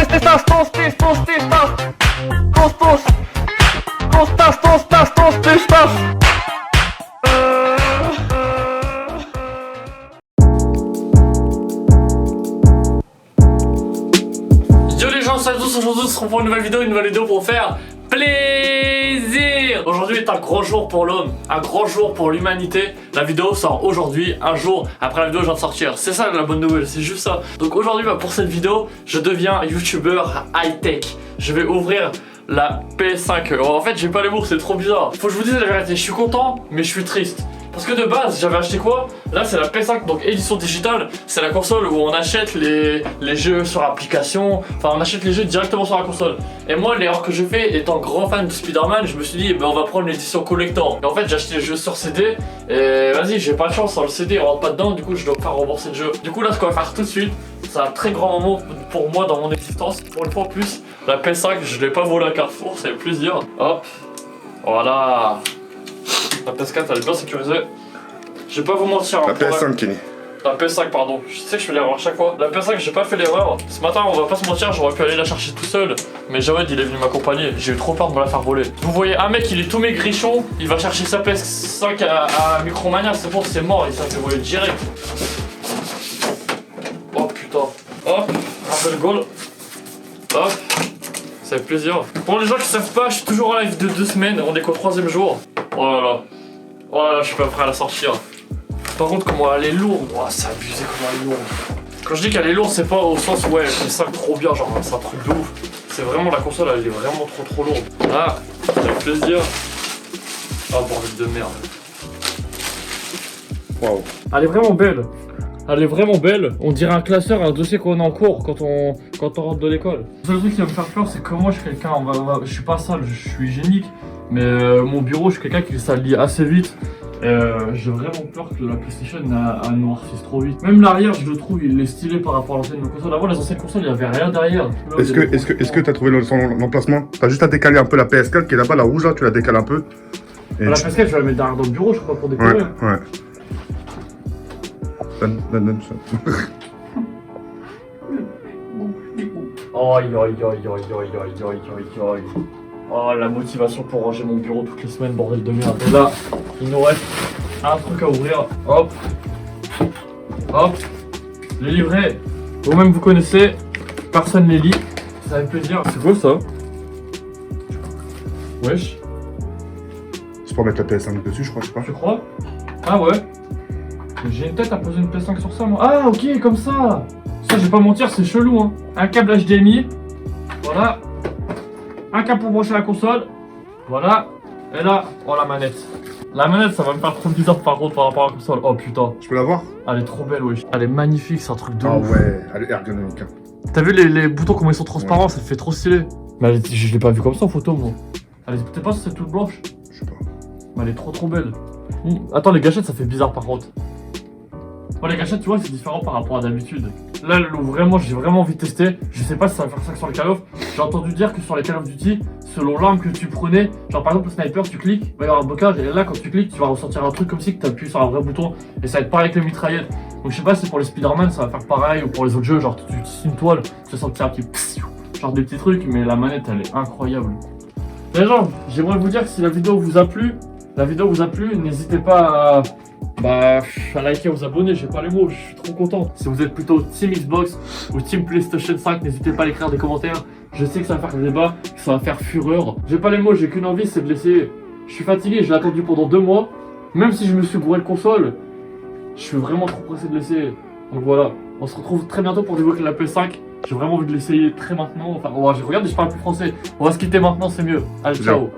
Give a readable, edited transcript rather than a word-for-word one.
Yo les gens, salut à tous, aujourd'hui on se retrouve pour une nouvelle vidéo pour faire plaisir. Aujourd'hui est un grand jour pour l'homme, un grand jour pour l'humanité. La vidéo sort aujourd'hui, un jour après la vidéo je viens de sortir. C'est ça la bonne nouvelle, c'est juste ça. Donc aujourd'hui pour cette vidéo, je deviens youtubeur high-tech. Je vais ouvrir la PS5. En fait j'ai pas les mots, c'est trop bizarre. Faut que je vous dise la vérité, je suis content mais je suis triste. Parce que de base, j'avais acheté quoi? Là, c'est la PS5, donc édition digitale. C'est la console où on achète les jeux sur application. Enfin, on achète les jeux directement sur la console. Et moi, l'erreur que je fais, étant grand fan de Spider-Man, je me suis dit, on va prendre l'édition collector. Et en fait, j'ai acheté le jeu sur CD. Et vas-y, j'ai pas de chance, le CD on rentre pas dedans. Du coup, je dois pas rembourser le jeu. Du coup, là, ce qu'on va faire tout de suite, c'est un très grand moment pour moi dans mon existence. Pour une fois en plus, la PS5, je l'ai pas volé à Carrefour, c'est le plaisir. Hop, voilà. La PS4 elle est bien sécurisée. Je vais pas vous mentir. La PS5 Kenny. La PS5 pardon. Je sais que je fais l'erreur à chaque fois. La PS5 j'ai pas fait l'erreur. Ce matin on va pas se mentir, j'aurais pu aller la chercher tout seul. Mais Jawed il est venu m'accompagner. J'ai eu trop peur de me la faire voler. Vous voyez un mec il est tout maigrichon. Il va chercher sa PS5 à Micromania. C'est bon c'est mort. Il s'est fait voler direct. Oh putain. Hop. Un peu de gold. Hop. Ça fait plaisir. Pour les gens qui savent pas, je suis toujours en live de 2 semaines. On est qu'au 3ème jour. Oh là là. Oh là là, je suis pas prêt à la sortir. Par contre, comment elle est lourde. Oh, c'est abusé comment elle est lourde. Quand je dis qu'elle est lourde, c'est pas au sens où elle fait ça trop bien, genre c'est un truc de ouf. C'est vraiment la console, elle est vraiment trop lourde. Ah, ça fait plaisir. Ah, bordel de merde. Waouh. Elle est vraiment belle. Elle est vraiment belle. On dirait un classeur, un dossier qu'on a en cours quand on rentre de l'école. Le seul truc qui va me faire peur, c'est que moi je suis quelqu'un, je suis pas sale, je suis hygiénique. Mais mon bureau, je suis quelqu'un qui s'allie assez vite. J'ai vraiment peur que la PlayStation noircisse trop vite. Même l'arrière, je le trouve, il est stylé par rapport à l'ancienne console. Avant, les anciennes consoles, il n'y avait rien derrière. Est-ce que tu as trouvé son emplacement? T'as juste à décaler un peu la PS4 qui est là-bas, la rouge là, tu la décales un peu. Et la PS4, je vais la mettre derrière dans le bureau, je crois, pour décoller. Ouais. Donne ça. Aïe. Oh, la motivation pour ranger mon bureau toutes les semaines, bordel de merde. Et là, il nous reste un truc à ouvrir. Hop. Les livrets, vous-même vous connaissez. Personne les lit. Ça fait plaisir. C'est quoi ça? Wesh. C'est pour mettre la PS5 dessus, je crois, je sais pas. Tu crois? Ah ouais. J'ai une tête à poser une PS5 sur ça, moi. Ah, ok, comme ça. Ça, je vais pas mentir, c'est chelou, hein. Un câble HDMI. Voilà. Un câble pour brancher la console. Voilà. Et là, oh la manette. La manette, ça va me faire trop bizarre par contre par rapport à la console. Oh putain. Je peux la voir? Elle est trop belle, wesh. Elle est magnifique, c'est un truc de Ah ouf. ouais, elle est ergonomique. Hein. T'as vu les boutons comment ils sont transparents, ça fait trop stylé. Mais je l'ai pas vu comme ça en photo, moi. Elle est peut-être pas si c'est toute blanche. Je sais pas. Mais elle est trop belle. Attends, les gâchettes, ça fait bizarre par contre. Bon, les gâchettes, tu vois, c'est différent par rapport à d'habitude. Là, vraiment, j'ai vraiment envie de tester. Je sais pas si ça va faire ça sur les Call of. J'ai entendu dire que sur les Call of Duty, selon l'arme que tu prenais, genre par exemple le sniper, tu cliques, il va y avoir un blocage, et là, quand tu cliques, tu vas ressentir un truc comme si que tu appuies sur un vrai bouton, et ça va être pareil avec les mitraillettes. Donc, je sais pas si pour les Spider-Man, ça va faire pareil, ou pour les autres jeux, genre tu tisses une toile, tu vas sentir un petit genre des petits trucs, mais la manette, elle est incroyable. Les gens, j'aimerais vous dire que si la vidéo vous a plu, n'hésitez pas à liker, à vous abonner, j'ai pas les mots, je suis trop content. Si vous êtes plutôt Team Xbox ou Team PlayStation 5, n'hésitez pas à l'écrire dans les commentaires. Je sais que ça va faire débat, que ça va faire fureur. J'ai pas les mots, j'ai qu'une envie, c'est de l'essayer. Je suis fatigué, je l'ai attendu pendant 2 mois. Même si je me suis bourré le console, je suis vraiment trop pressé de l'essayer. Donc voilà, on se retrouve très bientôt pour débloquer la PS5. J'ai vraiment envie de l'essayer très maintenant. Enfin, regarde, je parle plus français. On va se quitter maintenant, c'est mieux. Allez, ciao.